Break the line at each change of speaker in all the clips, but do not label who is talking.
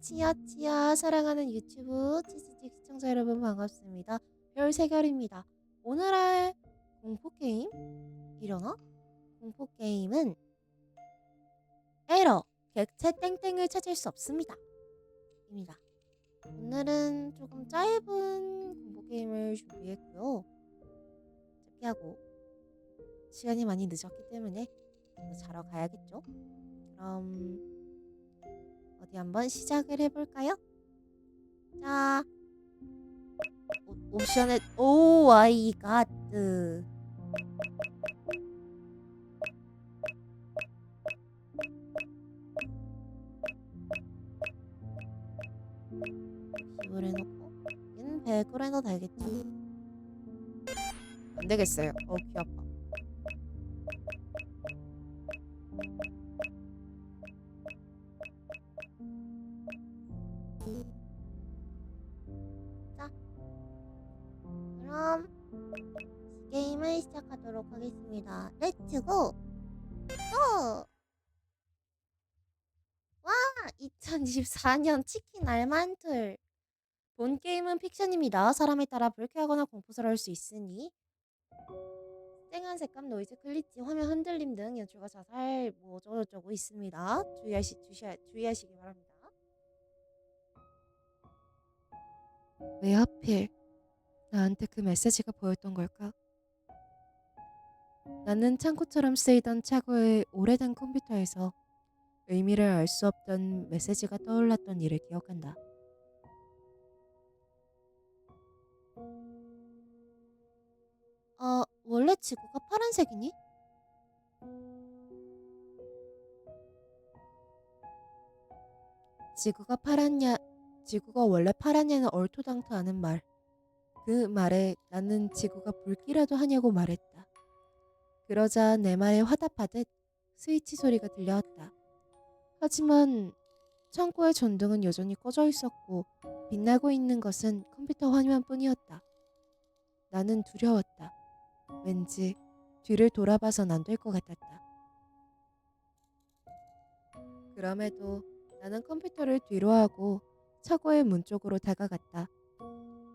치야 사랑하는 유튜브 치즈직 시청자 여러분 반갑습니다. 별세결입니다. 오늘 할 공포게임? 이러나? 공포게임은 에러 객체 땡땡을 찾을 수 없습니다 입니다. 오늘은 조금 짧은 공포게임을 준비했고요. 짧게 하고 시간이 많이 늦었기 때문에 자러 가야겠죠? 그럼 어디 한번 시작을 해볼까요? 자, 옵션에 오 마이 갓 기을 해놓고 얘는 100으로 해도 되겠죠? 안되겠어요. 귀 아파. 자, 그럼 게임을 시작하도록 하겠습니다. 렛츠고! 고! 와! 2024년 치킨 알만툴. 본 게임은 픽션입니다. 사람에 따라 불쾌하거나 공포스러울 수 있으니 쨍한 색감, 노이즈, 글리치, 화면 흔들림 등 연출과 자살 뭐 어쩌고저쩌고 있습니다. 주의하시기 바랍니다. 왜 하필 나한테 그 메시지가 보였던 걸까? 나는 창고처럼 쓰이던 차고의 오래된 컴퓨터에서 의미를 알 수 없던 메시지가 떠올랐던 일을 기억한다. 원래 지구가 파란색이니? 지구가 원래 파랗냐는 얼토당토 않은 말. 그 말에 나는 지구가 붉기라도 하냐고 말했다. 그러자 내 말에 화답하듯 스위치 소리가 들려왔다. 하지만 창고의 전등은 여전히 꺼져 있었고 빛나고 있는 것은 컴퓨터 화면뿐이었다. 나는 두려웠다. 왠지 뒤를 돌아봐선 안 될 것 같았다. 그럼에도 나는 컴퓨터를 뒤로 하고 차고의 문 쪽으로 다가갔다.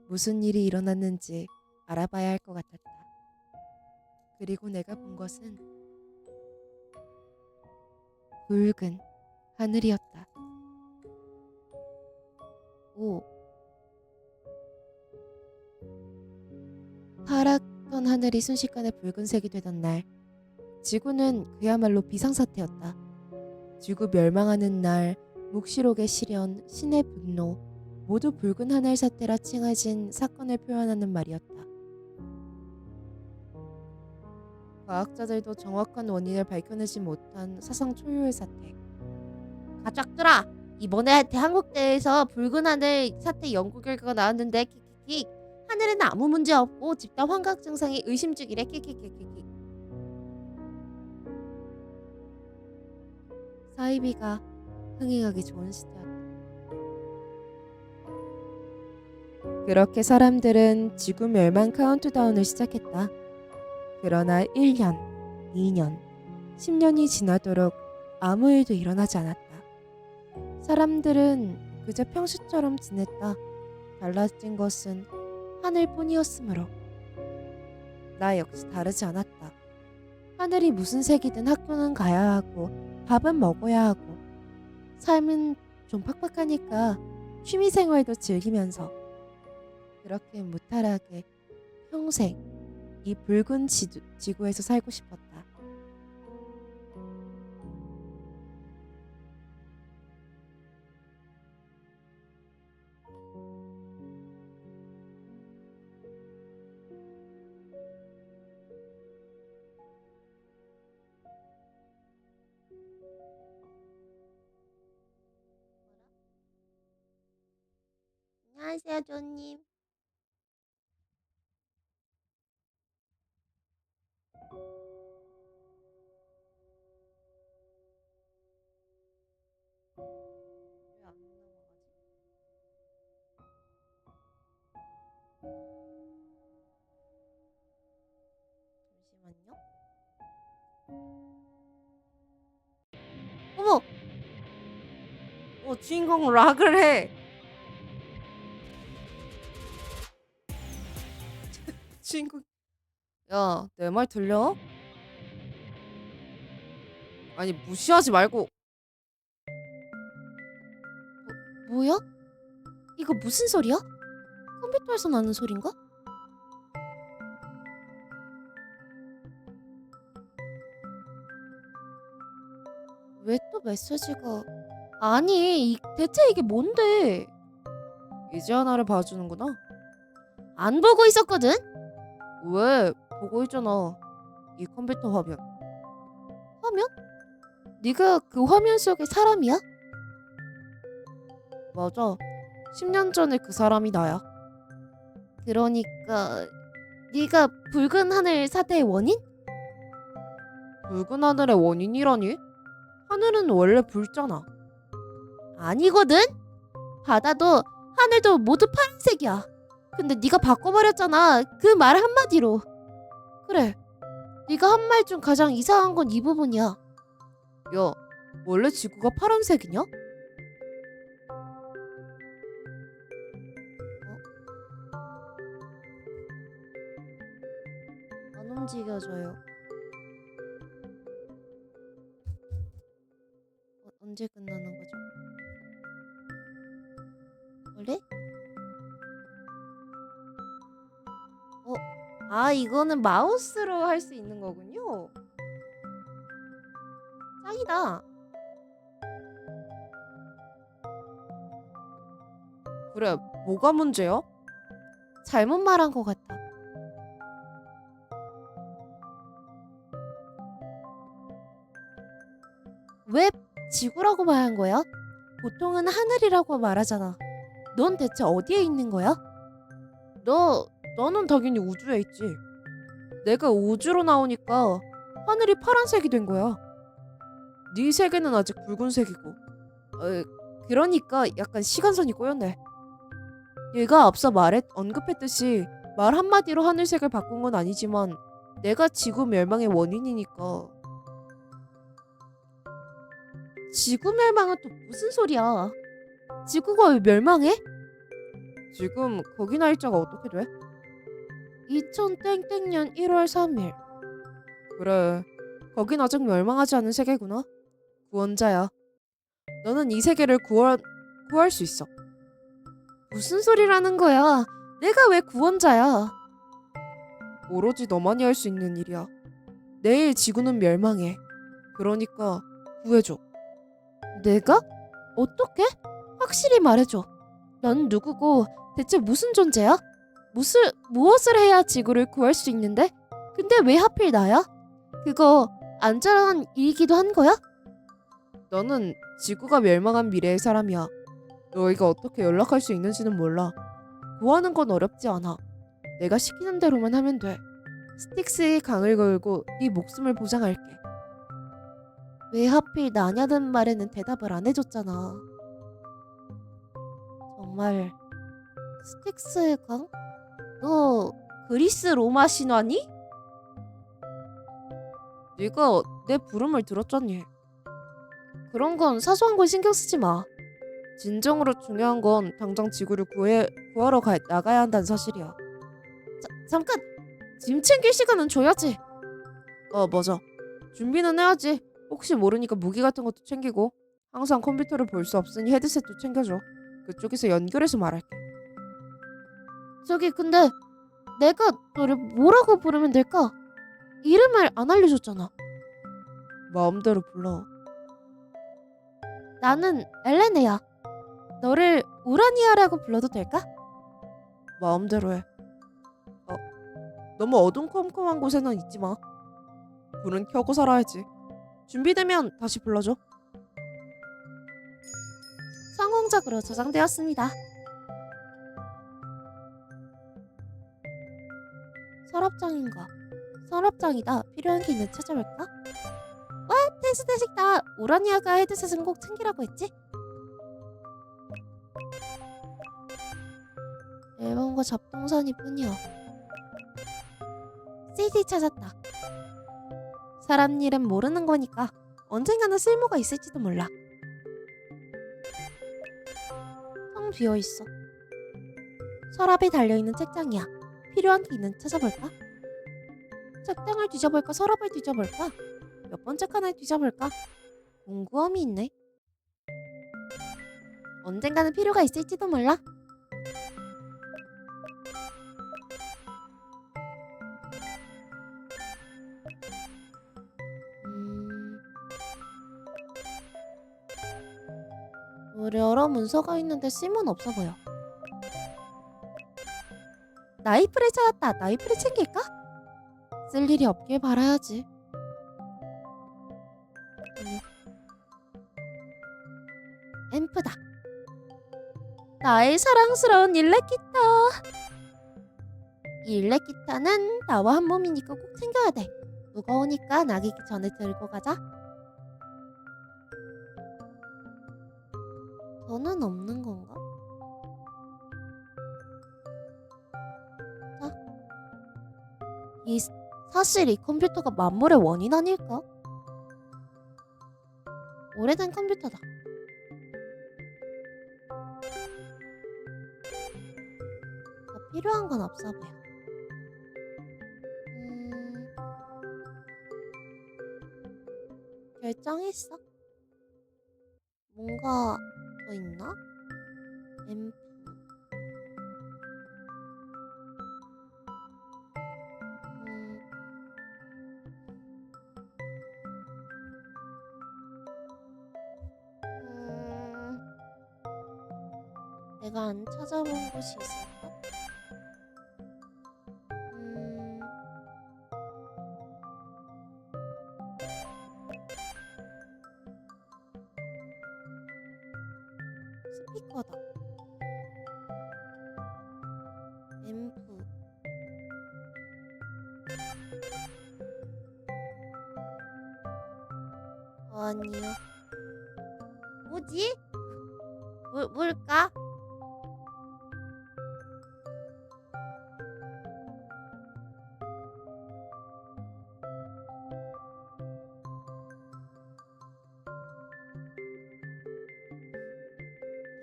무슨 일이 일어났는지 알아봐야 할 것 같았다. 그리고 내가 본 것은 붉은 하늘이었다. 오, 파랗던 하늘이 순식간에 붉은색이 되던 날, 지구는 그야말로 비상사태였다. 지구 멸망하는 날, 묵시록의 시련, 신의 분노, 모두 붉은 하늘 사태라 칭해진 사건을 표현하는 말이었다. 과학자들도 정확한 원인을 밝혀내지 못한 사상 초유의 사태. 가족들아! 이번에 대한국대에서 붉은 하늘 사태 연구 결과가 나왔는데 킥킥킥 하늘에는 아무 문제 없고 집단 환각 증상이 의심 중이래 킥킥킥킥. 사이비가 흥행하기 좋은 시대였다. 그렇게 사람들은 지구 멸망 카운트다운을 시작했다. 그러나 1년, 2년, 10년이 지나도록 아무 일도 일어나지 않았다. 사람들은 그저 평소처럼 지냈다. 달라진 것은 하늘뿐이었으므로 나 역시 다르지 않았다. 하늘이 무슨 색이든 학교는 가야 하고 밥은 먹어야 하고 삶은 좀 팍팍하니까 취미생활도 즐기면서 그렇게 무탈하게 평생 이 붉은 지구에서 살고 싶었다. 안녕하세요, 조님. 왜 안 넘어가지? 잠시만요. 어머! 주인공 락을 해. 주인공. 야, 내 말 들려? 아니, 무시하지 말고. 뭐야? 이거 무슨 소리야? 컴퓨터에서 나는 소린가? 왜 또 메시지가... 아니, 대체 이게 뭔데? 이제야 나를 봐주는구나. 안 보고 있었거든? 왜? 보고 있잖아. 이 컴퓨터 화면. 화면? 네가 그 화면 속의 사람이야? 맞아. 10년 전에 그 사람이 나야. 그러니까 네가 붉은 하늘 사태의 원인? 붉은 하늘의 원인이라니? 하늘은 원래 붉잖아. 아니거든? 바다도 하늘도 모두 파란색이야. 근데 네가 바꿔버렸잖아. 그 말 한마디로. 그래. 네가 한 말 중 가장 이상한 건 이 부분이야. 야, 원래 지구가 파란색이냐? 안 움직여져요. 언제 끝나는 거죠? 원래? 아, 이거는 마우스로 할 수 있는 거군요. 짱이다. 그래, 뭐가 문제야? 잘못 말한 것 같아. 왜 지구라고 말한 거야? 보통은 하늘이라고 말하잖아. 넌 대체 어디에 있는 거야? 너는 당연히 우주에 있지. 내가 우주로 나오니까 하늘이 파란색이 된 거야. 네 세계는 아직 붉은색이고. 그러니까 약간 시간선이 꼬였네. 얘가 앞서 언급했듯이 말 한마디로 하늘색을 바꾼 건 아니지만 내가 지구 멸망의 원인이니까. 지구 멸망은 또 무슨 소리야? 지구가 왜 멸망해? 지금 거기 날짜가 어떻게 돼? 2000땡땡년 1월 3일. 그래, 거긴 아직 멸망하지 않은 세계구나. 구원자야. 너는 이 세계를 구할 수 있어. 무슨 소리라는 거야? 내가 왜 구원자야? 오로지 너만이 할 수 있는 일이야. 내일 지구는 멸망해. 그러니까 구해줘. 내가? 어떻게? 확실히 말해줘. 넌 누구고 대체 무슨 존재야? 무엇을 해야 지구를 구할 수 있는데? 근데 왜 하필 나야? 그거 안전한 일이기도 한 거야? 너는 지구가 멸망한 미래의 사람이야. 너희가 어떻게 연락할 수 있는지는 몰라. 구하는 건 어렵지 않아. 내가 시키는 대로만 하면 돼. 스틱스의 강을 걸고 네 목숨을 보장할게. 왜 하필 나냐는 말에는 대답을 안 해줬잖아. 정말 스틱스의 강? 너 그리스 로마 신화니? 네가 내 부름을 들었잖니. 그런 건 사소한 건 신경 쓰지 마. 진정으로 중요한 건 당장 지구를 구하러 나가야 한다는 사실이야. 잠깐! 짐 챙길 시간은 줘야지. 맞아. 준비는 해야지. 혹시 모르니까 무기 같은 것도 챙기고. 항상 컴퓨터를 볼 수 없으니 헤드셋도 챙겨줘. 그쪽에서 연결해서 말할게. 저기 근데 내가 너를 뭐라고 부르면 될까? 이름을 안 알려줬잖아. 마음대로 불러. 나는 엘레네야. 너를 우라니아라고 불러도 될까? 마음대로 해. 너무 어둠컴컴한 곳에는 있지 마. 불은 켜고 살아야지. 준비되면 다시 불러줘. 성공적으로 저장되었습니다. 서랍장인가? 서랍장이다. 필요한 게 있는지 찾아볼까? 와, 테스트식다. 우라니아가 헤드셋은 꼭 챙기라고 했지? 앨범과 잡동사니 뿐이야. CD 찾았다. 사람 일은 모르는 거니까 언젠가는 쓸모가 있을지도 몰라. 비어 있어. 서랍에 달려있는 책장이야. 필요한 게 있는지 찾아볼까? 책장을 뒤져볼까? 서랍을 뒤져볼까? 몇 번째 칸을 뒤져볼까? 궁금함이 있네. 언젠가는 필요가 있을지도 몰라. 음... 여러 문서가 있는데 쓸모는 없어 보여. 나이프를 찾았다. 나이프를 챙길까? 쓸 일이 없길 바라야지. 아니, 앰프다. 나의 사랑스러운 일렉기타. 이 일렉기타는 나와 한 몸이니까 꼭 챙겨야 돼. 무거우니까 나기기 전에 들고 가자. 더는 없는 건가? 자, 이 사실 이 컴퓨터가 만물의 원인 아닐까? 오래된 컴퓨터다. 더 필요한 건 없어 보여. 결정했어. 뭔가 더 있나? 앰프. 음, 음, 내가 안 찾아본 곳이 있을까? 음, 스피커다. 앰프. 아니요. 뭐지? 뭘까?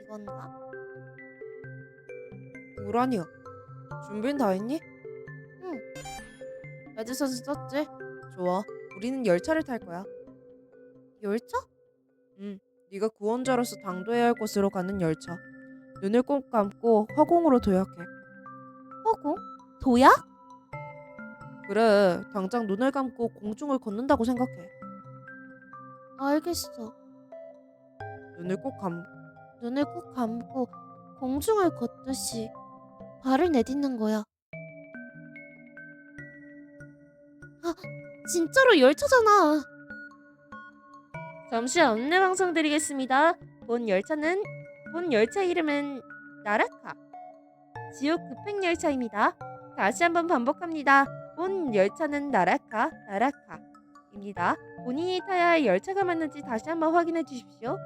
이건가?
우란이야. 준비는 다 했니?
응.
레드선스 썼지? 좋아. 우리는 열차를 탈 거야.
열차?
응. 네가 구원자로서 당도해야 할 곳으로 가는 열차. 눈을 꼭 감고 화공으로 도약해.
허공? 도약?
그래. 당장 눈을 감고 공중을 걷는다고 생각해.
알겠어.
눈을 꼭 감.
눈을 꼭 감고 공중을 걷듯이 발을 내딛는 거야. 아, 진짜로 열차잖아. 잠시 안내 방송 드리겠습니다. 본 열차 이름은 나라카 지옥 급행 열차입니다. 다시 한번 반복합니다. 본 열차는 나라카입니다. 본인이 타야 할 열차가 맞는지 다시 한번 확인해 주십시오.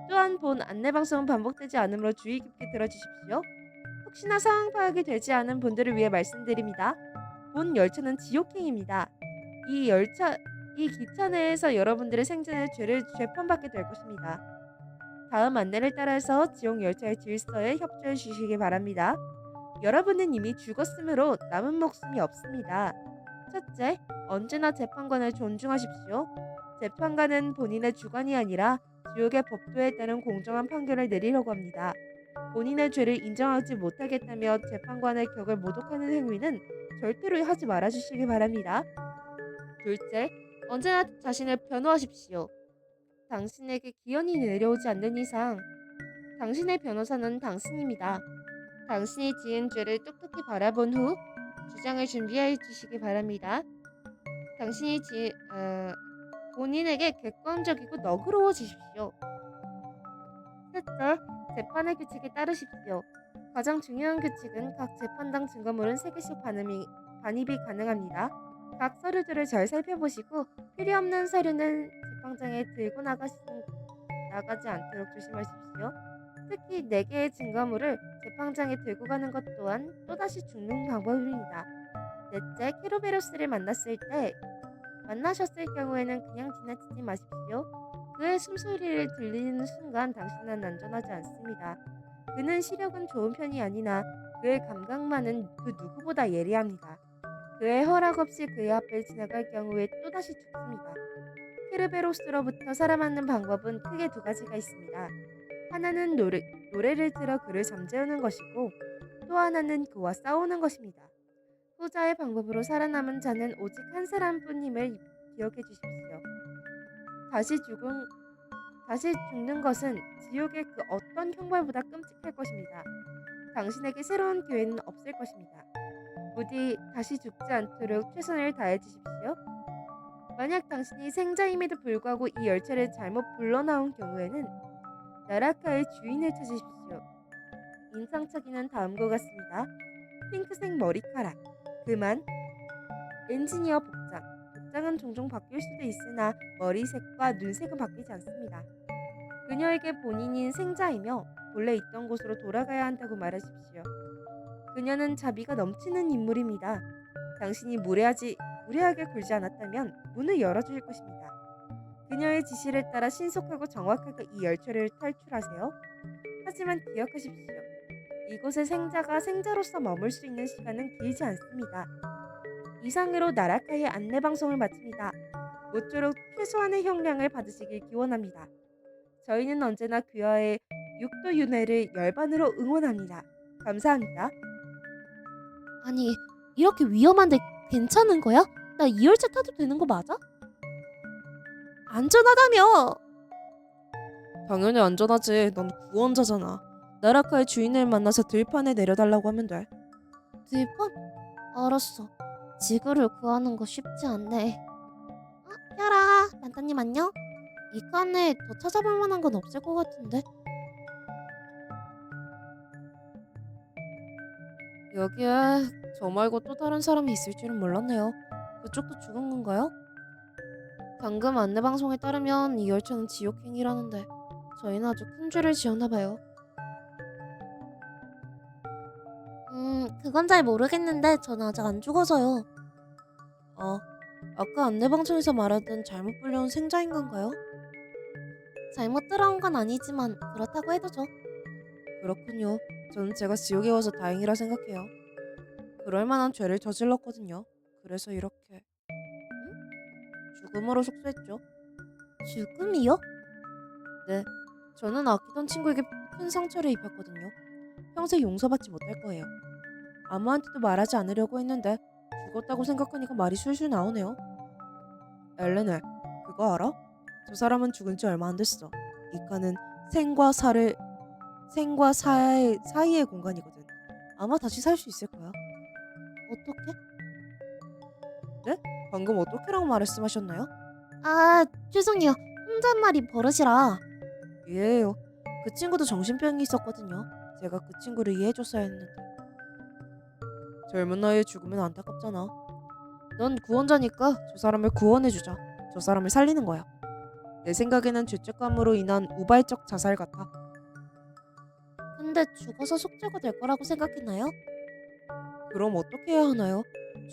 또한 본 안내 방송은 반복되지 않으므로 주의 깊게 들어주십시오. 혹시나 상황 파악이 되지 않은 분들을 위해 말씀드립니다. 본 열차는 지옥행입니다. 이 기차 내에서 여러분들의 생전의 죄를 재판받게 될 것입니다. 다음 안내를 따라서 지옥 열차의 질서에 협조해 주시기 바랍니다. 여러분은 이미 죽었으므로 남은 목숨이 없습니다. 첫째, 언제나 재판관을 존중하십시오. 재판관은 본인의 주관이 아니라 지옥의 법도에 따른 공정한 판결을 내리려고 합니다. 본인의 죄를 인정하지 못하겠다며 재판관의 격을 모독하는 행위는 절대로 하지 말아주시기 바랍니다. 둘째, 언제나 자신을 변호하십시오. 당신에게 기연이 내려오지 않는 이상 당신의 변호사는 당신입니다. 당신이 지은 죄를 똑똑히 바라본 후 주장을 준비해 주시기 바랍니다. 당신이 본인에게 객관적이고 너그러워지십시오. 셋째, 재판의 규칙에 따르십시오. 가장 중요한 규칙은 각 재판당 증거물은 3개씩 반입이 가능합니다. 각 서류들을 잘 살펴보시고 필요 없는 서류는 재판장에 들고 나가지 않도록 조심하십시오. 특히 4개의 증거물을 재판장에 들고 가는 것 또한 또다시 죽는 방법입니다. 넷째, 케로베로스를 만나셨을 경우에는 그냥 지나치지 마십시오. 그의 숨소리를 들리는 순간 당신은 안전하지 않습니다.
그는 시력은 좋은 편이 아니나 그의 감각만은 그 누구보다 예리합니다. 그의 허락 없이 그의 앞을 지나갈 경우에 또다시 죽습니다. 케르베로스로부터 살아남는 방법은 크게 두 가지가 있습니다. 하나는 노래를 들어 그를 잠재우는 것이고 또 하나는 그와 싸우는 것입니다. 후자의 방법으로 살아남은 자는 오직 한 사람뿐임을 기억해 주십시오. 다시 죽은 다시 죽는 것은 지옥의 그 어떤 형벌보다 끔찍할 것입니다. 당신에게 새로운 기회는 없을 것입니다. 부디 다시 죽지 않도록 최선을 다해 주십시오. 만약 당신이 생자임에도 불구하고 이 열차를 잘못 불러나온 경우에는 나라카의 주인을 찾으십시오. 인상착의는 다음과 같습니다. 핑크색 머리카락, 그만, 엔지니어 복장. 복장은 종종 바뀔 수도 있으나 머리색과 눈색은 바뀌지 않습니다. 그녀에게 본인인 생자이며 본래 있던 곳으로 돌아가야 한다고 말하십시오. 그녀는 자비가 넘치는 인물입니다. 당신이 무례하게 굴지 않았다면 문을 열어주실 것입니다. 그녀의 지시를 따라 신속하고 정확하게 이 열차를 탈출하세요. 하지만 기억하십시오. 이곳에 생자가 생자로서 머물 수 있는 시간은 길지 않습니다. 이상으로 나라카의 안내방송을 마칩니다. 모쪼록 최소한의 형량을 받으시길 기원합니다. 저희는 언제나 그녀의 육도윤회를 열반으로 응원합니다. 감사합니다.
아니, 이렇게 위험한데 괜찮은 거야? 나 이 열차 타도 되는 거 맞아? 안전하다며!
당연히 안전하지. 넌 구원자잖아. 나라카의 주인을 만나서 들판에 내려달라고 하면 돼.
들판? 알았어. 지구를 구하는 거 쉽지 않네. 혈아, 난타님 안녕? 이 칸에 더 찾아볼 만한 건 없을 것 같은데?
여기에 저 말고 또 다른 사람이 있을 줄은 몰랐네요. 그쪽도 죽은 건가요?
방금 안내방송에 따르면 이 열차는 지옥행이라는데 저희는 아주 큰 죄를 지었나 봐요. 그건 잘 모르겠는데 저는 아직 안 죽어서요.
아까 안내방송에서 말하던 잘못 불려온 생자인 건가요?
잘못 들어온 건 아니지만 그렇다고 해도죠.
그렇군요. 저는 제가 지옥에 와서 다행이라 생각해요. 그럴 만한 죄를 저질렀거든요. 그래서 이렇게 죽음으로 속수했죠.
죽음이요?
네, 저는 아끼던 친구에게 큰 상처를 입혔거든요. 평생 용서받지 못할 거예요. 아무한테도 말하지 않으려고 했는데 죽었다고 생각하니까 말이 술술 나오네요. 엘레네, 그거 알아? 저 사람은 죽은 지 얼마 안 됐어. 이 칸은 생과 사이의 공간이거든. 아마 다시 살 수 있을 거야.
어떻게?
네? 방금 어떻게라고 말씀하셨나요?
아, 죄송해요. 혼잣말이 버릇이라.
이해해요. 그 친구도 정신병이 있었거든요. 제가 그 친구를 이해해줬어야 했는데. 젊은 나이에 죽으면 안타깝잖아. 넌 구원자니까 저 사람을 구원해주자. 저 사람을 살리는 거야. 내 생각에는 죄책감으로 인한 우발적 자살 같아.
근데 죽어서 속죄가 될 거라고 생각했나요?
그럼 어떻게 해야 하나요?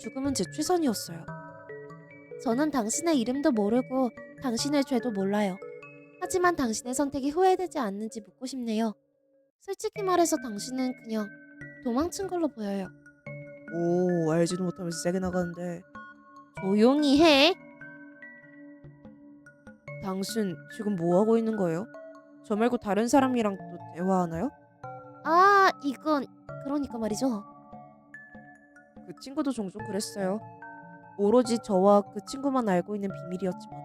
죽음은 제 최선이었어요.
저는 당신의 이름도 모르고 당신의 죄도 몰라요. 하지만 당신의 선택이 후회되지 않는지 묻고 싶네요. 솔직히 말해서 당신은 그냥 도망친 걸로 보여요.
오, 알지도 못하면서 세게 나가는데.
조용히 해.
당신 지금 뭐 하고 있는 거예요? 저 말고 다른 사람이랑 또 대화하나요?
아, 이건 그러니까 말이죠.
그 친구도 종종 그랬어요. 오로지 저와 그 친구만 알고 있는 비밀이었지만.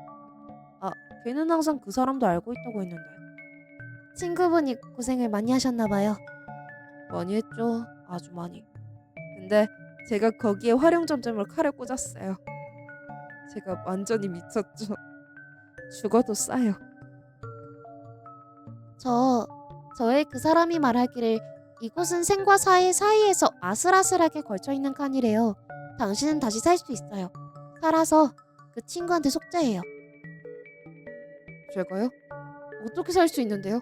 아, 걔는 항상 그 사람도 알고 있다고 했는데.
친구분이 고생을 많이 하셨나 봐요.
많이 했죠. 아주 많이. 근데 제가 거기에 활용점점으로 칼을 꽂았어요. 제가 완전히 미쳤죠. 죽어도 싸요.
저의 그 사람이 말하기를 이곳은 생과 사의 사이에서 아슬아슬하게 걸쳐있는 칸이래요. 당신은 다시 살 수 있어요. 살아서 그 친구한테 속죄해요.
제가요? 어떻게 살 수 있는데요?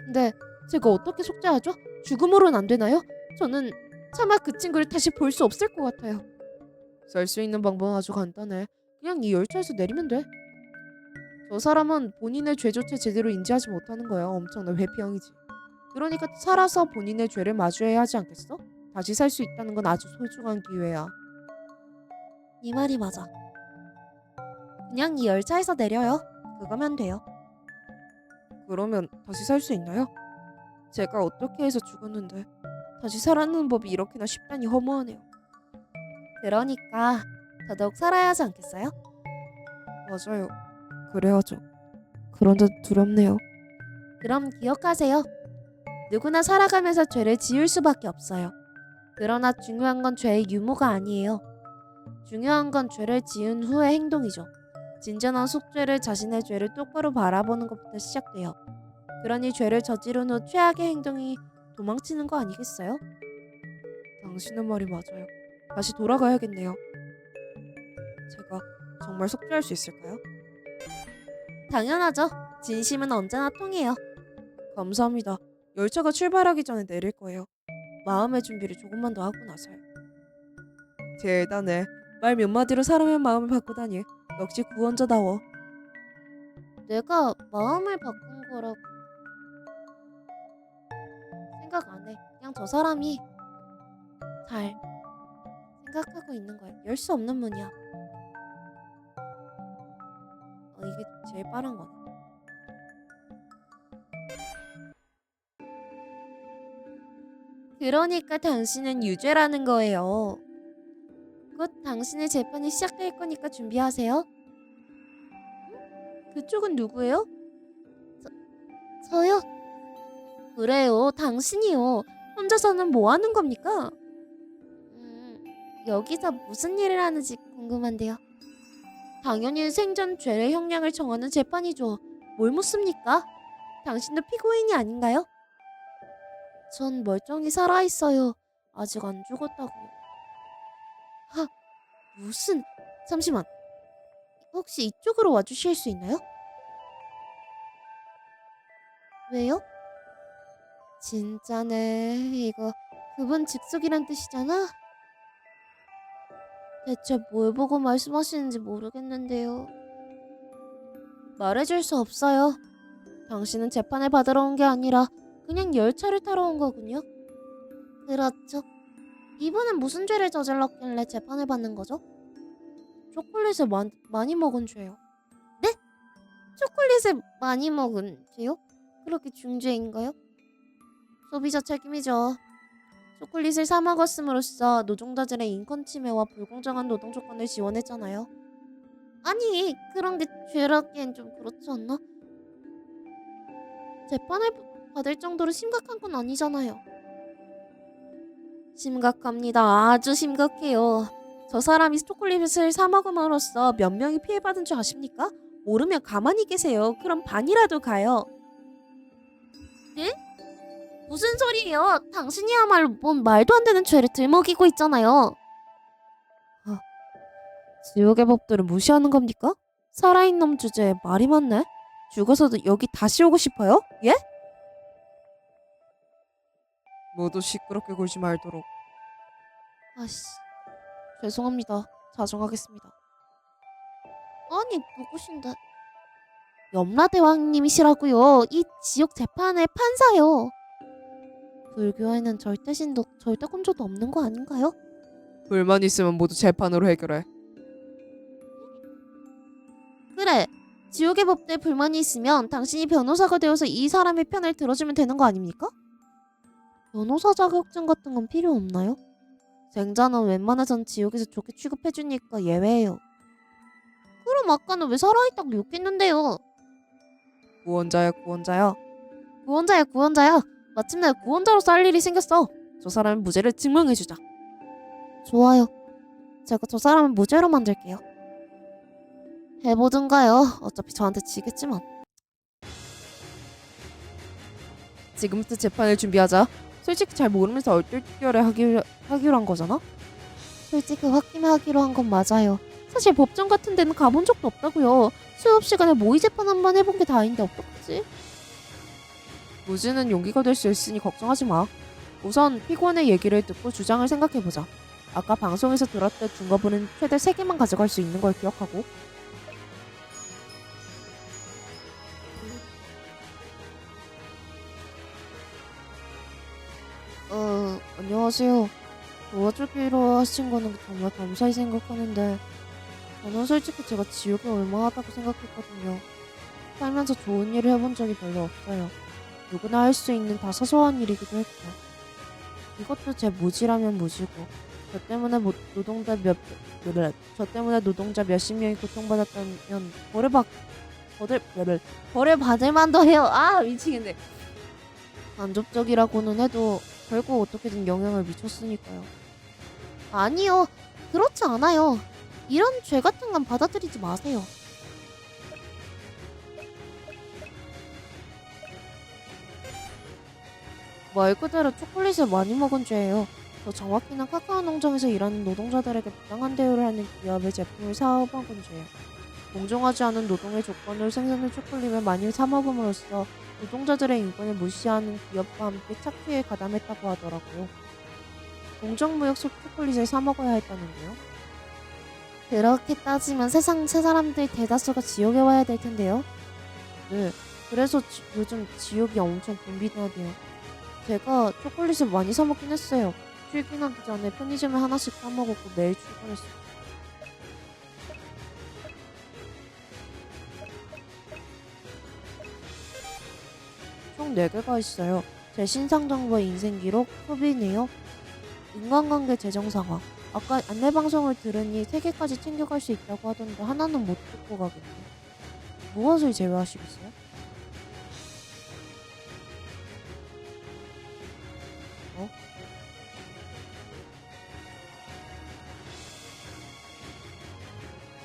근데 제가 어떻게 속죄하죠? 죽음으로는 안 되나요? 저는 차마 그 친구를 다시 볼 수 없을 것 같아요.
살 수 있는 방법은 아주 간단해. 그냥 이 열차에서 내리면 돼. 저 사람은 본인의 죄조차 제대로 인지하지 못하는 거야. 엄청난 회피형이지.
그러니까 살아서 본인의 죄를 마주해야 하지 않겠어? 다시 살 수 있다는 건 아주 소중한 기회야.
네 말이 맞아. 그냥 이 열차에서 내려요. 그거면 돼요.
그러면 다시 살 수 있나요? 제가 어떻게 해서 죽었는데 다시 살아나는 법이 이렇게나 쉽다니 허무하네요.
그러니까 더더욱 살아야 하지 않겠어요?
맞아요. 그래야죠. 그런데 두렵네요.
그럼 기억하세요. 누구나 살아가면서 죄를 지을 수밖에 없어요. 그러나 중요한 건 죄의 유무가 아니에요. 중요한 건 죄를 지은 후의 행동이죠. 진정한 속죄를 자신의 죄를 똑바로 바라보는 것부터 시작돼요. 그러니 죄를 저지른 후 최악의 행동이 도망치는 거 아니겠어요?
당신의 말이 맞아요. 다시 돌아가야겠네요. 제가 정말 속죄할 수 있을까요?
당연하죠. 진심은 언제나 통해요.
감사합니다. 열차가 출발하기 전에 내릴 거예요. 마음의 준비를 조금만 더 하고 나서요. 대단해. 말 몇 마디로 사람의 마음을 바꾸다니. 역시 구원자다워.
내가 마음을 바꾼 거라고 생각 안 해. 그냥 저 사람이 잘 생각하고 있는 거야. 열 수 없는 문이야. 이게 제일 빠른 거네. 그러니까 당신은 유죄라는 거예요. 곧 당신의 재판이 시작될 거니까 준비하세요. 그쪽은 누구예요? 저요? 그래요, 당신이요. 혼자서는 뭐 하는 겁니까? 여기서 무슨 일을 하는지 궁금한데요. 당연히 생전 죄의 형량을 정하는 재판이죠. 뭘 묻습니까? 당신도 피고인이 아닌가요? 전 멀쩡히 살아있어요. 아직 안 죽었다고요. 무슨... 잠시만. 혹시 이쪽으로 와주실 수 있나요? 왜요? 진짜네. 이거 그분 직속이란 뜻이잖아? 대체 뭘 보고 말씀하시는지 모르겠는데요. 말해줄 수 없어요. 당신은 재판을 받으러 온 게 아니라 그냥 열차를 타러 온 거군요. 그렇죠. 이분은 무슨 죄를 저질렀길래 재판을 받는 거죠? 초콜릿을 많이 먹은 죄요. 네? 초콜릿을 많이 먹은 죄요? 그렇게 중죄인가요? 소비자 책임이죠. 초콜릿을 사 먹었음으로써 노동자들의 인권 침해와 불공정한 노동 조건을 지원했잖아요. 아니, 그런 게 죄라기엔 좀 그렇지 않나? 재판을 받을 정도로 심각한 건 아니잖아요. 심각합니다. 아주 심각해요. 저 사람이 초콜릿을 사 먹음으로써 몇 명이 피해받은 줄 아십니까? 모르면 가만히 계세요. 그럼 반이라도 가요. 네? 무슨 소리예요? 당신이야말로 뭔 말도 안 되는 죄를 들먹이고 있잖아요.
지옥의 법들을 무시하는 겁니까? 살아있는 놈 주제에 말이 많네. 죽어서도 여기 다시 오고 싶어요? 예? 모두 시끄럽게 굴지 말도록.
아씨, 죄송합니다. 자중하겠습니다. 아니, 누구신데? 염라대왕님이시라고요. 이 지옥 재판의 판사요. 불교에는 절대신도 절대권조도 없는 거 아닌가요?
불만 있으면 모두 재판으로 해결해.
그래. 지옥의 법대에 불만이 있으면 당신이 변호사가 되어서 이 사람의 편을 들어주면 되는 거 아닙니까? 변호사 자격증 같은 건 필요 없나요? 생자는 웬만해선 지옥에서 좋게 취급해주니까 예외예요. 그럼 아까는 왜 살아있다고 욕했는데요?
구원자야 구원자야.
구원자야 구원자야. 마침내 구원자로서 할 일이 생겼어.
저 사람의 무죄를 증명해주자.
좋아요. 제가 저 사람을 무죄로 만들게요. 해보든가요. 어차피 저한테 지겠지만.
지금부터 재판을 준비하자. 솔직히 잘 모르면서 얼떨결에 하기로 한 거잖아?
솔직히 홧김에 한 건 맞아요. 사실 법정 같은 데는 가본 적도 없다고요. 수업 시간에 모의 재판 한 번 해본 게 다인데 어떡하지?
무죄는 용기가 될 수 있으니 걱정하지 마. 우선 피고인의 얘기를 듣고 주장을 생각해보자. 아까 방송에서 들었던 증거물은 최대 3개만 가져갈 수 있는 걸 기억하고. 안녕하세요. 도와주기로 하신 거는 정말 감사히 생각하는데, 저는 솔직히 제가 지옥에 올만하다고 생각했거든요. 살면서 좋은 일을 해본 적이 별로 없어요. 누구나 할 수 있는 다 사소한 일이기도 했고, 이것도 제 무지라면 무지고, 저 때문에 저 때문에 노동자 몇십 명이 고통받았다면 벌을 받을 만도 해요. 아, 미치겠네. 간접적이라고는 해도 결국 어떻게든 영향을 미쳤으니까요. 아니요, 그렇지 않아요. 이런 죄 같은 건 받아들이지 마세요. 말 그대로 초콜릿을 많이 먹은 죄예요. 더 정확히는 카카오 농장에서 일하는 노동자들에게 부당한 대우를 하는 기업의 제품을 사먹은 죄예요. 공정하지 않은 노동의 조건으로 생산된 초콜릿을 많이 사먹음으로써 노동자들의 인권을 무시하는 기업과 함께 착취에 가담했다고 하더라고요. 공정무역 속 초콜릿을 사먹어야 했다는데요. 그렇게 따지면 세상 새 사람들 대다수가 지옥에 와야 될 텐데요. 네, 그래서 요즘 지옥이 엄청 붐비더라고요. 제가 초콜릿을 많이 사 먹긴 했어요. 출근하기 전에 편의점에 하나씩 사 먹었고 매일 출근했어요. 총 4개가 있어요. 제 신상정보 인생 기록, 소비 내역, 인간관계 재정 상황. 아까 안내방송을 들으니 3개까지 챙겨갈 수 있다고 하던데 하나는 못 듣고 가겠네요. 무엇을 제외하시겠어요? 어?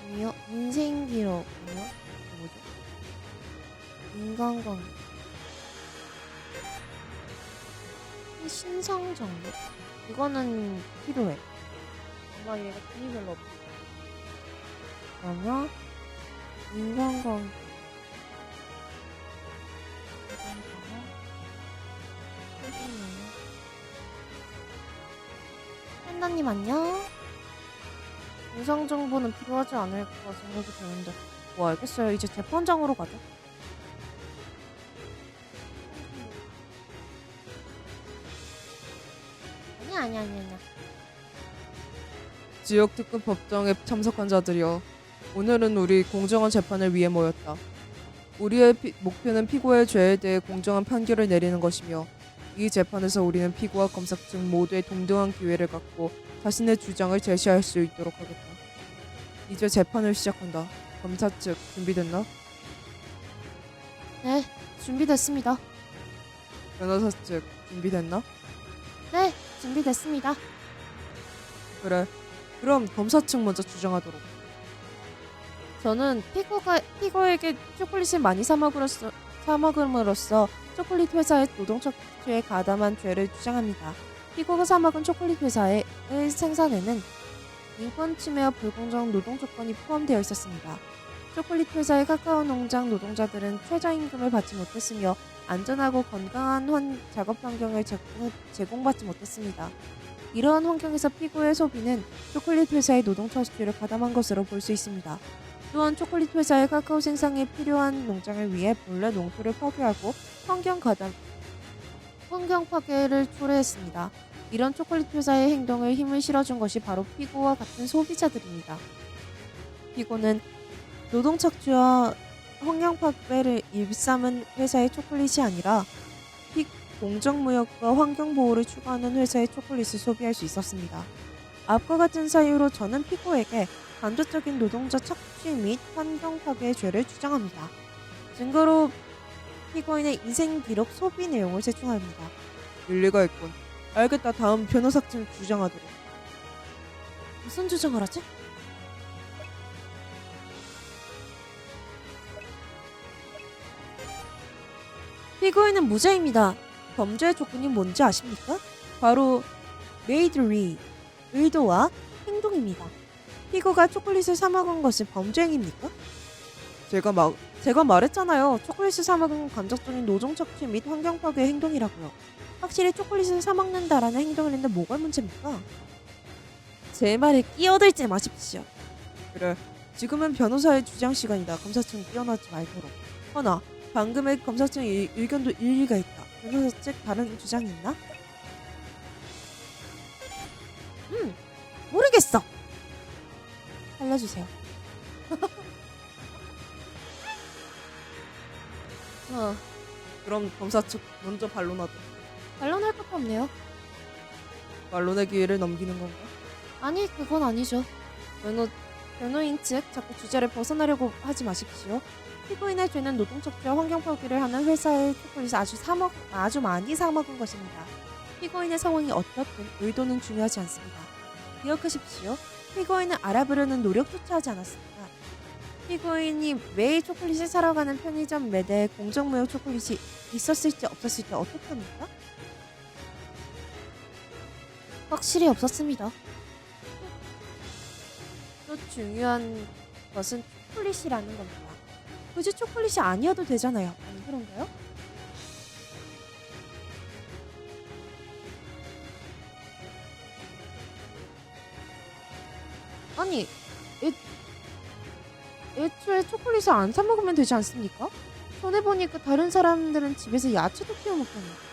아니요. 인생 기록. 아니요. 이게 뭐죠? 인간관계. 신상 정보? 이거는 필요해. 아마 얘가 돈이 별로 없어. 그러면 인간관계. 팬다님 안녕? 인상 정보는 필요하지 않을 거라 생각이 드는데 뭐 알겠어요. 이제 재판장으로 가자. 아니야.
지역 특급 법정에 참석한 자들이여, 오늘은 우리 공정한 재판을 위해 모였다. 우리의 목표는 피고의 죄에 대해 공정한 판결을 내리는 것이며, 이 재판에서 우리는 피고와 검사 측 모두의 동등한 기회를 갖고 자신의 주장을 제시할 수 있도록 하겠다. 이제 재판을 시작한다. 검사 측 준비됐나?
네, 준비됐습니다.
변호사 측 준비됐나?
네, 준비됐습니다.
그래. 그럼 검사 측 먼저 주장하도록.
저는 피고에게 초콜릿을 많이 사먹음으로써 초콜릿 회사의 노동 척추에 가담한 죄를 주장합니다. 피고가 사먹은 초콜릿 회사의 생산에는 인권 침해와 불공정 노동 조건이 포함되어 있었습니다. 초콜릿 회사의 카카오 농장 노동자들은 최저임금을 받지 못했으며 안전하고 건강한 작업 환경을 제공받지 못했습니다. 이러한 환경에서 피고의 소비는 초콜릿 회사의 노동 착취를 가담한 것으로 볼 수 있습니다. 또한 초콜릿 회사의 카카오 생산에 필요한 농장을 위해 본래 농토를 파괴하고 환경 파괴를 초래했습니다. 이런 초콜릿 회사의 행동을 힘을 실어준 것이 바로 피고와 같은 소비자들입니다. 피고는 노동 착취와 환경 파괴를 일삼은 회사의 초콜릿이 아니라 공정무역과 환경보호를 추구하는 회사의 초콜릿을 소비할 수 있었습니다. 앞과 같은 사유로 저는 피고에게 간접적인 노동자 착취 및 환경 파괴의 죄를 주장합니다. 증거로 피고인의 인생 기록 소비 내용을 제출합니다.
일리가 있군. 알겠다. 다음 변호사 측 주장하도록.
무슨 주장을 하지? 피고인은 무죄입니다. 범죄의 조건이 뭔지 아십니까? 바로 메이드리, 의도와 행동입니다. 피고가 초콜릿을 사 먹은 것이 범죄 행위입니까? 제가 말했잖아요. 초콜릿을 사 먹은 건 간접적인 노동 착취 및 환경 파괴의 행동이라고요. 확실히 초콜릿을 사 먹는다라는 행동을 했는데 뭐가 문제입니까? 제 말에 끼어들지 마십시오.
그래. 지금은 변호사의 주장 시간이다. 검사 측 끼어나지 말도록. 허나 방금의 검사 측 의견도 일리가 있다. 변호사 측 다른 주장이 있나?
모르겠어. 살려주세요.
그럼 검사 측 먼저 반론하자.
반론할 것도 없네요.
반론의 기회를 넘기는 건가?
아니, 그건 아니죠. 변호인 측 자꾸 주제를 벗어나려고 하지 마십시오. 피고인의 죄는 노동 척추와 환경 포기를 하는 회사의 초콜릿을 아주 많이 사먹은 것입니다. 피고인의 상황이 어떻든 의도는 중요하지 않습니다. 기억하십시오. 피고인은 알아보려는 노력조차 하지 않았습니다. 피고인이 매일 초콜릿을 사러 가는 편의점 매대에 공정무역 초콜릿이 있었을지 없었을지 어떻게 합니까? 확실히 없었습니다. 또 중요한 것은 초콜릿이라는 겁니다. 굳이 초콜릿이 아니어도 되잖아요. 안 그런가요? 아니, 애초에 초콜릿을 안 사 먹으면 되지 않습니까? 전에 보니까 다른 사람들은 집에서 야채도 키워 먹잖아요.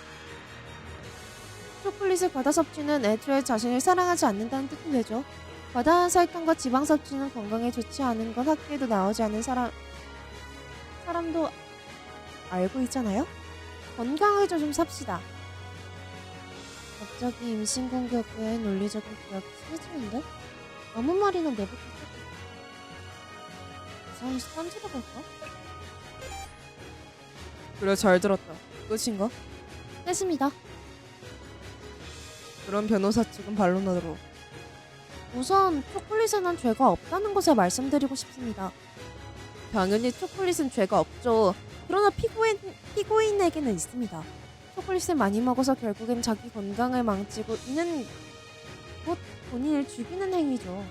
초콜릿을 과다 섭취는 애초에 자신을 사랑하지 않는다는 뜻이 되죠. 과다한 설탕과 지방 섭취는 건강에 좋지 않은 건 학교에도 나오지 않은 사람도 알고 있잖아요. 건강을 좀 삽시다. 갑자기 임신 공격에 논리적인 기억이 심해지는데? 아무 말이나 내뱉고 이상해서 던지러 갈까?
그래, 잘 들었다. 끝인가?
됐습니다.
그럼 변호사 측은 반론하도록.
우선 초콜릿에는 죄가 없다는 것을 말씀드리고 싶습니다. 당연히 초콜릿은 죄가 없죠. 그러나 피고인에게는 있습니다. 초콜릿을 많이 먹어서 결국엔 자기 건강을 망치고 이는 곧 본인을 죽이는 행위죠.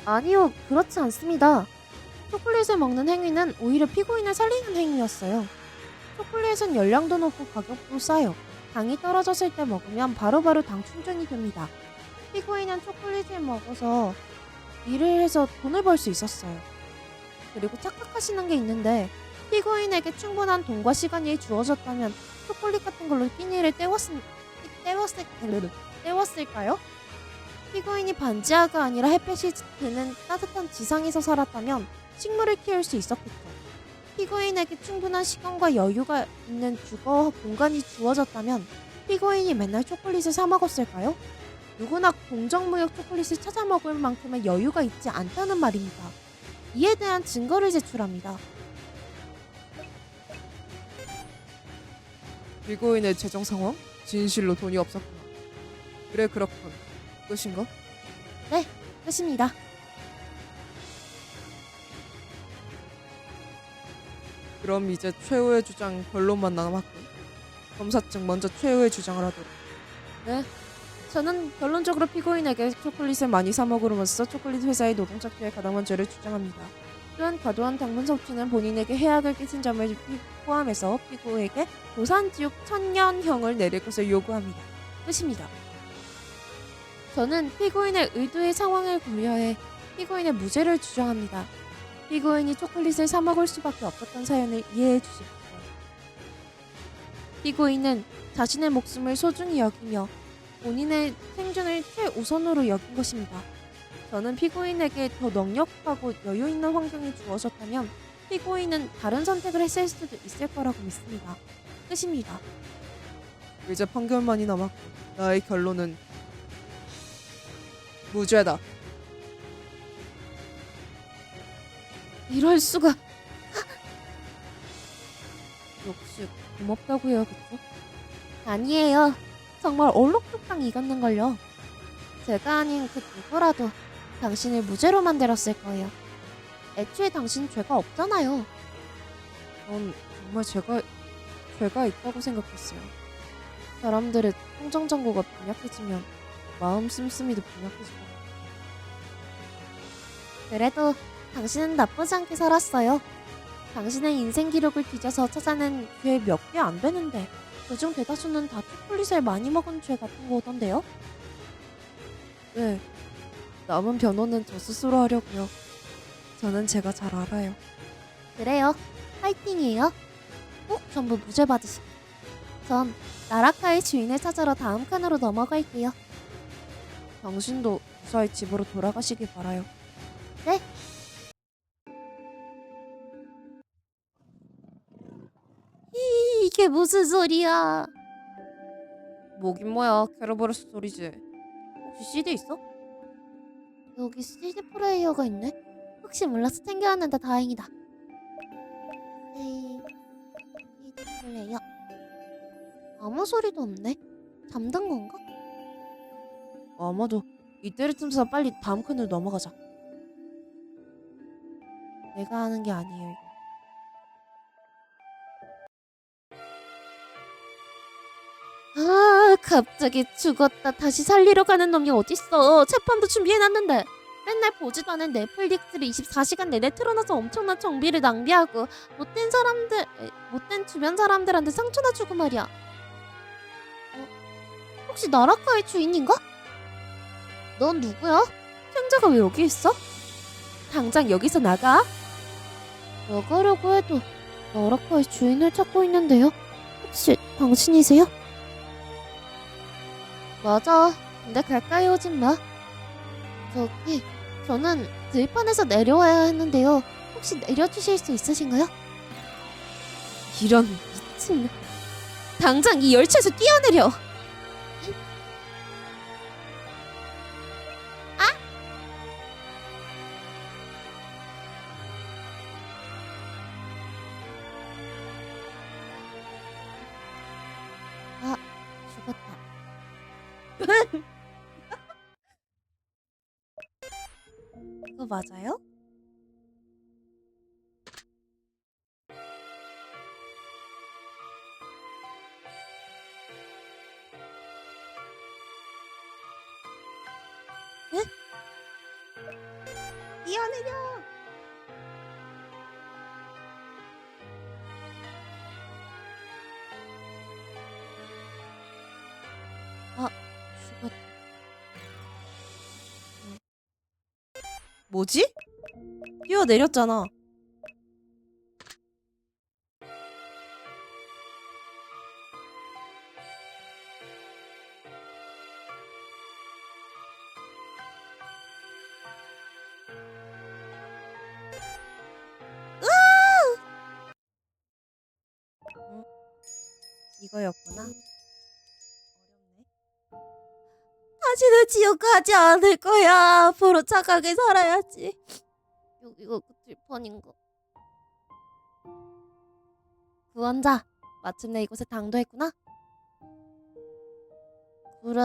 아니요, 그렇지 않습니다. 초콜릿을 먹는 행위는 오히려 피고인을 살리는 행위였어요. 초콜릿은 열량도 높고 가격도 싸요. 당이 떨어졌을 때 먹으면 바로바로 당 충전이 됩니다. 피고인은 초콜릿을 먹어서 일을 해서 돈을 벌 수 있었어요. 그리고 착각하시는 게 있는데 피고인에게 충분한 돈과 시간이 주어졌다면 초콜릿 같은 걸로 끼니를 때웠을까요? 피고인이 반지하가 아니라 햇볕이 드는 따뜻한 지상에서 살았다면 식물을 키울 수 있었겠죠. 피고인에게 충분한 시간과 여유가 있는 주거 공간이 주어졌다면 피고인이 맨날 초콜릿을 사 먹었을까요? 누구나 공정무역 초콜릿을 찾아 먹을 만큼의 여유가 있지 않다는 말입니다. 이에 대한 증거를 제출합니다.
피고인의 재정 상황? 진실로 돈이 없었구나. 그래, 그렇군. 끝인가?
네, 끝입니다.
그럼 이제 최후의 주장 변론만 남았군. 검사 측 먼저 최후의 주장을 하도록.
네, 저는 결론적으로 피고인에게 초콜릿을 많이 사 먹으로써 초콜릿 회사의 노동 척추에 가담한 죄를 주장합니다. 또한 과도한 당분 섭취는 본인에게 해악을 끼친 점을 포함해서 피고에게 도산지옥 1000년형을 내릴 것을 요구합니다. 끝입니다. 저는 피고인의 의도의 상황을 고려해 피고인의 무죄를 주장합니다. 피고인이 초콜릿을 사 먹을 수밖에 없었던 사연을 이해해 주십시오. 피고인은 자신의 목숨을 소중히 여기며 본인의 생존을 최우선으로 여긴 것입니다. 저는 피고인에게 더 넉넉하고 여유 있는 환경이 주어졌다면 피고인은 다른 선택을 했을 수도 있을 거라고 믿습니다. 끝입니다.
이제 판결만이 남았고 나의 결론은 무죄다.
이럴 수가. 역시 고맙다고 해야겠죠? 아니에요. 정말 얼룩뚱땅 익었는걸요. 제가 아닌 그 누구라도 당신을 무죄로 만들었을 거예요. 애초에 당신 죄가 없잖아요.
전 정말 죄가 있다고 생각했어요.
사람들의 통정장고가 빈약해지면 마음 씀씀이도 빈약해지고. 그래도 당신은 나쁘지 않게 살았어요. 당신의 인생 기록을 뒤져서 찾아낸 죄 몇 개 안 되는데 그중 대다수는 다 초콜릿을 많이 먹은 죄 같은 거던데요?
네, 남은 변호는 저 스스로 하려고요. 저는 제가 잘 알아요.
그래요. 파이팅이에요.
꼭 전부 무죄 받으시게. 전 나라카의 주인을 찾으러 다음 칸으로 넘어갈게요.
당신도 무사히 집으로 돌아가시길 바라요.
네? 이게 무슨 소리야?
뭐긴 뭐야, 캐러버러스 소리지.
혹시 CD 있어? 여기 CD 플레이어가 있네? 혹시 몰라서 챙겨왔는데 다행이다. 에이, CD 플레이어. 아무 소리도 없네. 잠든 건가?
아마도 이때를 틈새서 빨리 다음 칸으로 넘어가자. 내가 하는 게 아니에요, 이거.
아, 갑자기 죽었다 다시 살리러 가는 놈이 어딨어. 재판도 준비해놨는데. 맨날 보지도 않은 넷플릭스를 24시간 내내 틀어놔서 엄청난 정비를 낭비하고 못된 주변 사람들한테 상처나 주고 말이야. 혹시 나라카의 주인인가? 넌 누구야? 생자가 왜 여기 있어? 당장 여기서 나가. 나가려고 해도 나라카의 주인을 찾고 있는데요. 혹시 당신이세요? 맞아. 근데 가까이 오진 마. 저기, 저는 들판에서 내려와야 했는데요. 혹시 내려주실 수 있으신가요?
이런.
미친. 당장 이 열차에서 뛰어내려. 아, 죽었다. 이거 맞아요? 에? 뛰어내려! 아, 죽었다.
뭐지? 뛰어내렸잖아. 이거였구나. 어렵네.
다시는 지옥 가지 않을 거야. 앞으로 착하게 살아야지. 여기가 그 들판인가? 구원자, 마침내 이곳에 당도했구나. 그래,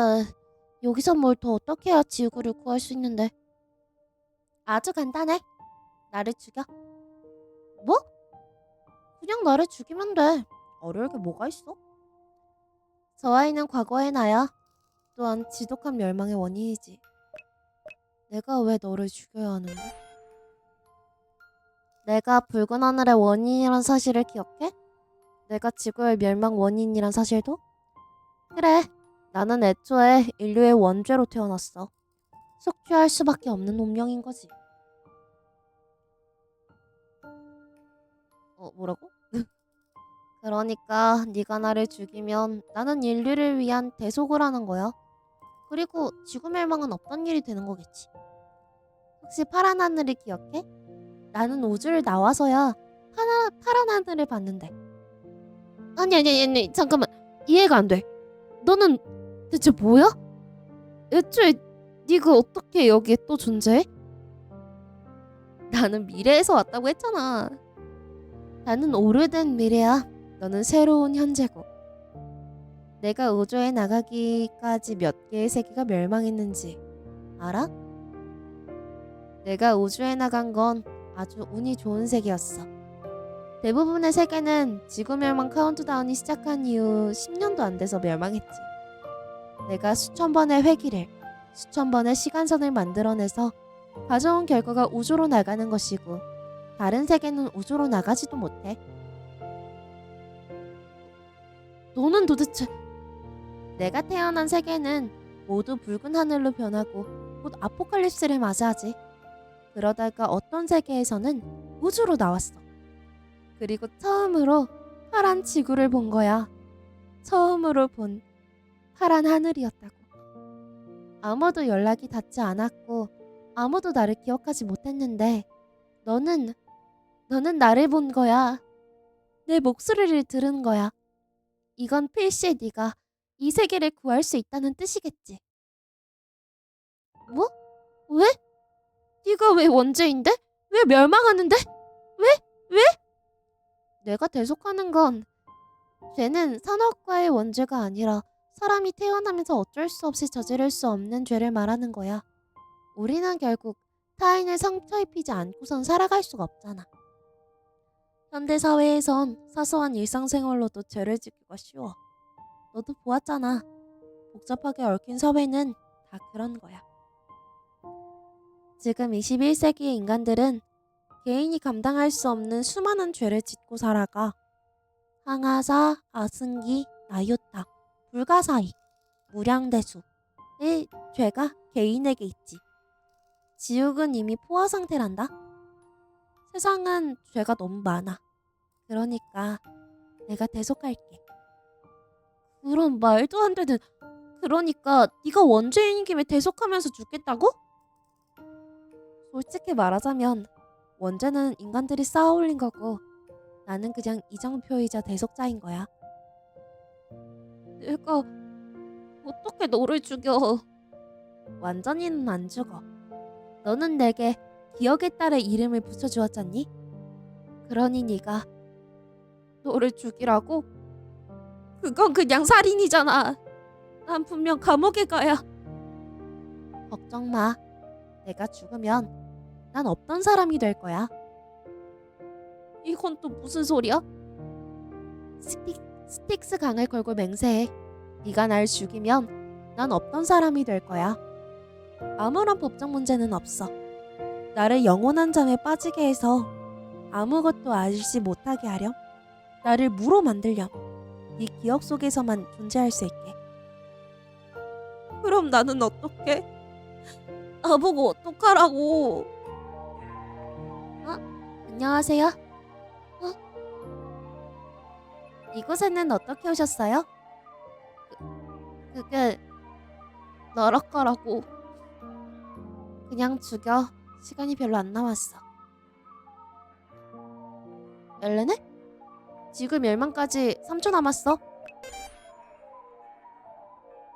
여기서 뭘 더 어떻게 해야 지구를 구할 수 있는데? 아주 간단해. 나를 죽여. 뭐? 그냥 나를 죽이면 돼. 어려울 게 뭐가 있어? 저 아이는 과거의 나야. 또한 지독한 멸망의 원인이지. 내가 왜 너를 죽여야 하는데? 내가 붉은 하늘의 원인이란 사실을 기억해? 내가 지구의 멸망 원인이란 사실도? 그래, 나는 애초에 인류의 원죄로 태어났어. 속죄할 수밖에 없는 운명인 거지. 뭐라고? 그러니까 네가 나를 죽이면 나는 인류를 위한 대속을 하는 거야. 그리고 지구 멸망은 없던 일이 되는 거겠지. 혹시 파란 하늘을 기억해? 나는 우주를 나와서야 파란 하늘을 봤는데. 아니, 잠깐만. 이해가 안 돼. 너는 대체 뭐야? 애초에 네가 어떻게 여기에 또 존재해? 나는 미래에서 왔다고 했잖아. 나는 오래된 미래야. 너는 새로운 현재고. 내가 우주에 나가기까지 몇 개의 세계가 멸망했는지 알아? 내가 우주에 나간 건 아주 운이 좋은 세계였어. 대부분의 세계는 지구 멸망 카운트다운이 시작한 이후 10년도 안 돼서 멸망했지. 내가 수천 번의 회기를, 수천 번의 시간선을 만들어내서 가져온 결과가 우주로 나가는 것이고, 다른 세계는 우주로 나가지도 못해. 너는 도대체... 내가 태어난 세계는 모두 붉은 하늘로 변하고 곧 아포칼립스를 맞이하지. 그러다가 어떤 세계에서는 우주로 나왔어. 그리고 처음으로 파란 지구를 본 거야. 처음으로 본 파란 하늘이었다고. 아무도 연락이 닿지 않았고 아무도 나를 기억하지 못했는데 너는 나를 본 거야. 내 목소리를 들은 거야. 이건 필시에 네가 이 세계를 구할 수 있다는 뜻이겠지. 뭐? 왜? 네가 왜 원죄인데? 왜 멸망하는데? 왜? 내가 대속하는 건 죄는 산업과의 원죄가 아니라 사람이 태어나면서 어쩔 수 없이 저지를 수 없는 죄를 말하는 거야. 우리는 결국 타인을 상처 입히지 않고선 살아갈 수가 없잖아. 현대 사회에선 사소한 일상생활로도 죄를 짓기가 쉬워. 너도 보았잖아. 복잡하게 얽힌 사회는 다 그런 거야. 지금 21세기의 인간들은 개인이 감당할 수 없는 수많은 죄를 짓고 살아가. 항아사, 아승기, 나유타, 불가사의, 무량대수의 죄가 개인에게 있지. 지옥은 이미 포화 상태란다. 세상은 죄가 너무 많아. 그러니까 내가 대속할게. 그런 말도 안 되는. 그러니까 네가 원죄인인 김에 대속하면서 죽겠다고? 솔직히 말하자면 원죄는 인간들이 쌓아 올린 거고 나는 그냥 이정표이자 대속자인 거야. 내가 어떻게 너를 죽여? 완전히는 안 죽어. 너는 내게 기억에 따라 이름을 붙여주었잖니? 그러니 네가 너를 죽이라고? 그건 그냥 살인이잖아. 난 분명 감옥에 가야. 걱정 마. 내가 죽으면 난 없던 사람이 될 거야. 이건 또 무슨 소리야? 스틱스 강을 걸고 맹세해. 네가 날 죽이면 난 없던 사람이 될 거야. 아무런 법적 문제는 없어. 나를 영원한 잠에 빠지게 해서 아무것도 알지 못하게 하렴. 나를 무로 만들렴. 네 기억 속에서만 존재할 수 있게. 그럼 나는 어떡해? 나보고 어떡하라고? 안녕하세요. 이곳에는 어떻게 오셨어요? 그게 너럴 거라고. 그냥 죽여. 시간이 별로 안 남았어. 열레네? 지구 멸망까지 3초 남았어.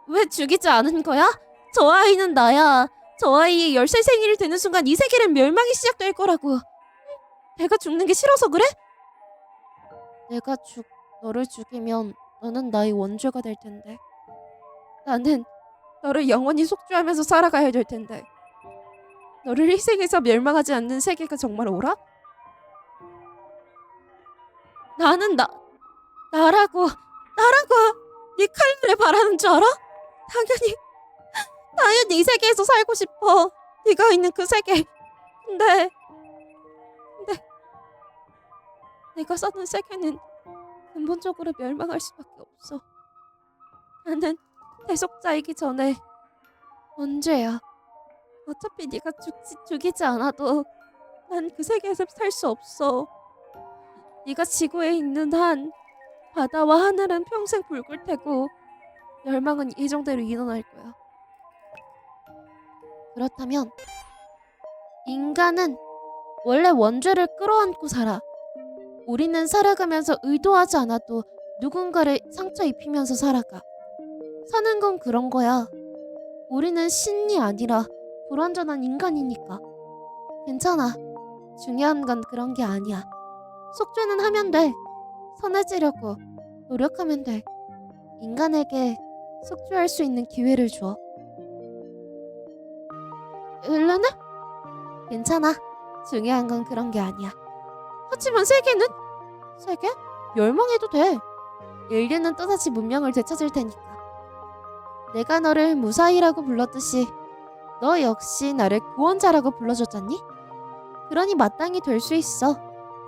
왜 죽이지 않은 거야? 저 아이는 나야. 저 아이의 10살 생일이 되는 순간 이 세계는 멸망이 시작될 거라고. 내가 죽는 게 싫어서 그래? 내가 너를 죽이면 너는 나의 원죄가 될 텐데. 나는 너를 영원히 속죄하면서 살아가야 될 텐데. 너를 희생해서 멸망하지 않는 세계가 정말 오라? 나는 나라고 네 칼날을 바라는 줄 알아? 당연히 이 세계에서 살고 싶어. 네가 있는 그 세계. 근데 내가 사는 세계는 근본적으로 멸망할 수밖에 없어. 나는 대속자이기 전에 원죄야. 어차피 네가 죽이지 않아도 난 그 세계에서 살 수 없어. 네가 지구에 있는 한 바다와 하늘은 평생 붉을 테고 멸망은 예정대로 일어날 거야. 그렇다면 인간은 원래 원죄를 끌어안고 살아. 우리는 살아가면서 의도하지 않아도 누군가를 상처 입히면서 살아가. 사는 건 그런 거야. 우리는 신이 아니라 불완전한 인간이니까. 괜찮아. 중요한 건 그런 게 아니야. 속죄는 하면 돼. 선해지려고 노력하면 돼. 인간에게 속죄할 수 있는 기회를 줘. 일레네? 괜찮아. 중요한 건 그런 게 아니야. 하지만 세계는? 세계? 멸망해도 돼. 인류는 또다시 문명을 되찾을 테니까. 내가 너를 무사히라고 불렀듯이 너 역시 나를 구원자라고 불러줬잖니? 그러니 마땅히 될 수 있어.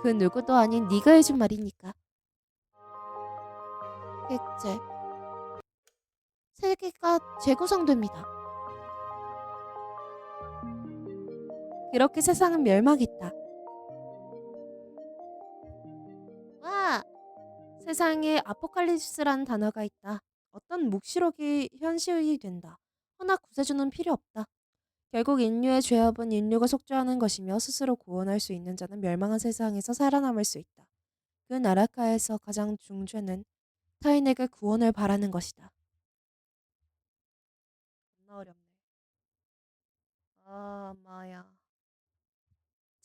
그 누구도 아닌 네가 해준 말이니까. 객체. 세계가 재구성됩니다. 그렇게 세상은 멸망했다. 와! 세상에 아포칼립스라는 단어가 있다. 어떤 묵시록이 현실이 된다. 허나 구세주는 필요 없다. 결국 인류의 죄업은 인류가 속죄하는 것이며 스스로 구원할 수 있는 자는 멸망한 세상에서 살아남을 수 있다. 그 나라카에서 가장 중죄는 타인에게 구원을 바라는 것이다. 겁나 어렵네. 아, 마야.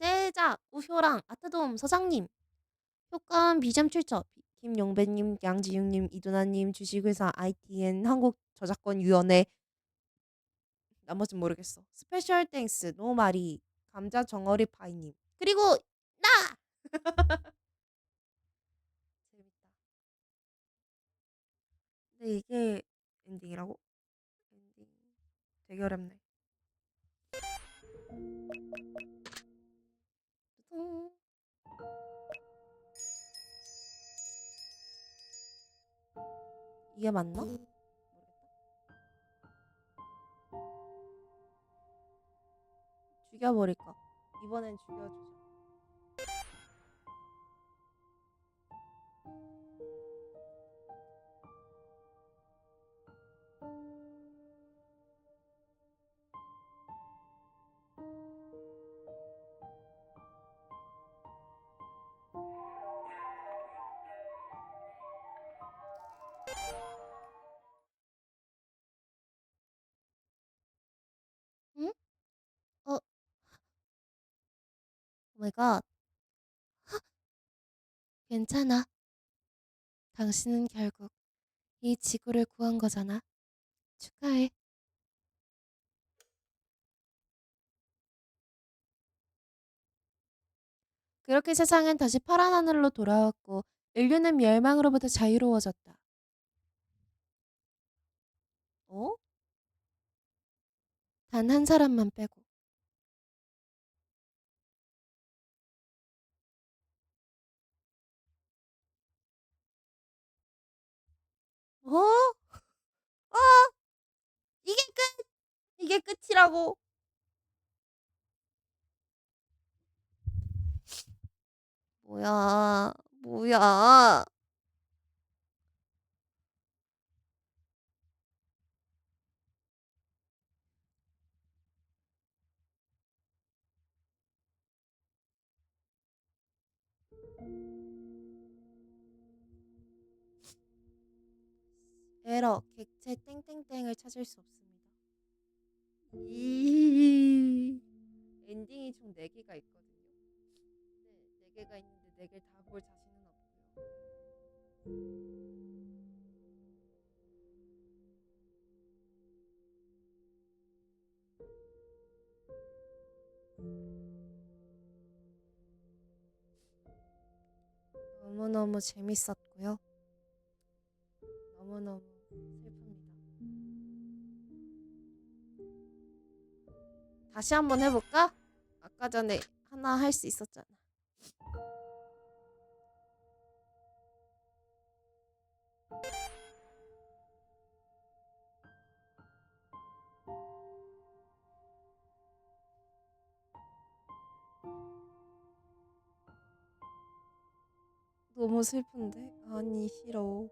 제작, 우효랑 아트돔 서장님. 효과음 비점 출처 김용배님, 양지윤님, 이두나님, 주식회사 ITN 한국저작권위원회. 나머진 모르겠어. 스페셜 땡스 노마리 감자 정어리 파이님. 그리고 나! 재밌다. 근데 이게 엔딩이라고? 엔딩 되게 어렵네. 뚜둥. 이게 맞나? 모르겠다. 죽여버릴까? 이번엔 죽여주자. 응? 어, 오마이갓. 괜찮아. 당신은 결국 이 지구를 구한 거잖아. 축하해. 그렇게 세상은 다시 파란 하늘로 돌아왔고 인류는 멸망으로부터 자유로워졌다. 어? 단 한 사람만 빼고. 어? 어? 이게 끝! 이게 끝이라고. 뭐야? 뭐야? 에러, 객체 땡땡땡을 찾을 수 없습니다. 이 엔딩이 총 4개가 있거든요. 네, 4개가 있는데 4개 다 볼 자신은 없고요. 너무너무 재밌었고요. 너무너무 슬픕니다. 다시 한번 해볼까? 아까 전에 하나 할 수 있었잖아. 너무 슬픈데? 아니, 싫어.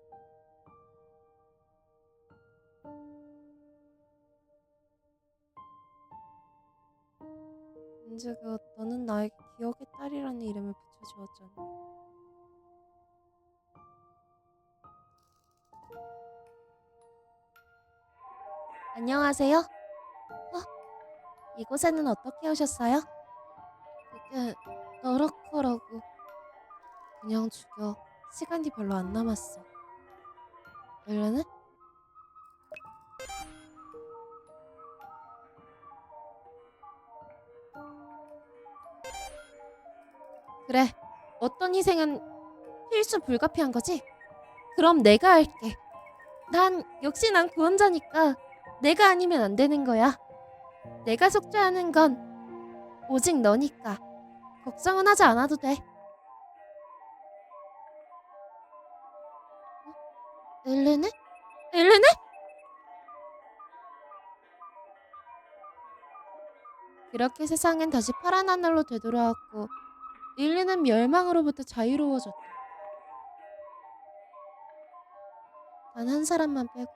은재가 너는 나에게 기억의 딸이라는 이름을 붙여주었잖니. 안녕하세요. 이곳에는 어떻게 오셨어요? 그게 너럭커라고. 그냥 죽여. 시간이 별로 안 남았어. 엘레네? 그래. 어떤 희생은 필수 불가피한 거지? 그럼 내가 할게. 역시 난 구원자니까 내가 아니면 안 되는 거야. 내가 속죄하는 건 오직 너니까. 걱정은 하지 않아도 돼. 엘레네? 엘레네? 그렇게 세상은 다시 파란 하늘로 되돌아왔고 인류는 멸망으로부터 자유로워졌다.
단 한 사람만 빼고.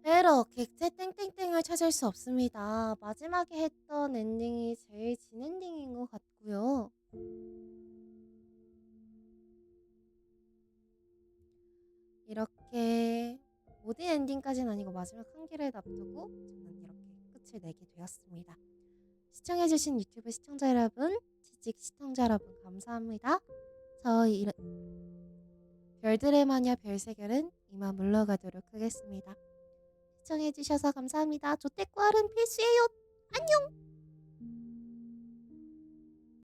에러, 객체 땡땡땡을 찾을 수 없습니다. 마지막에 했던 엔딩이 제일 진 엔딩인 것 같고요. 이렇게 모든 엔딩까지는 아니고 마지막 한 개를 납두고 저는 이렇게 끝을 내게 되었습니다. 시청해주신 유튜브 시청자 여러분, 지직 시청자 여러분 감사합니다. 저희 별들의 마녀 별세결은 이만 물러가도록 하겠습니다. 시청해주셔서 감사합니다. 조태꿀은 필수예요. 안녕!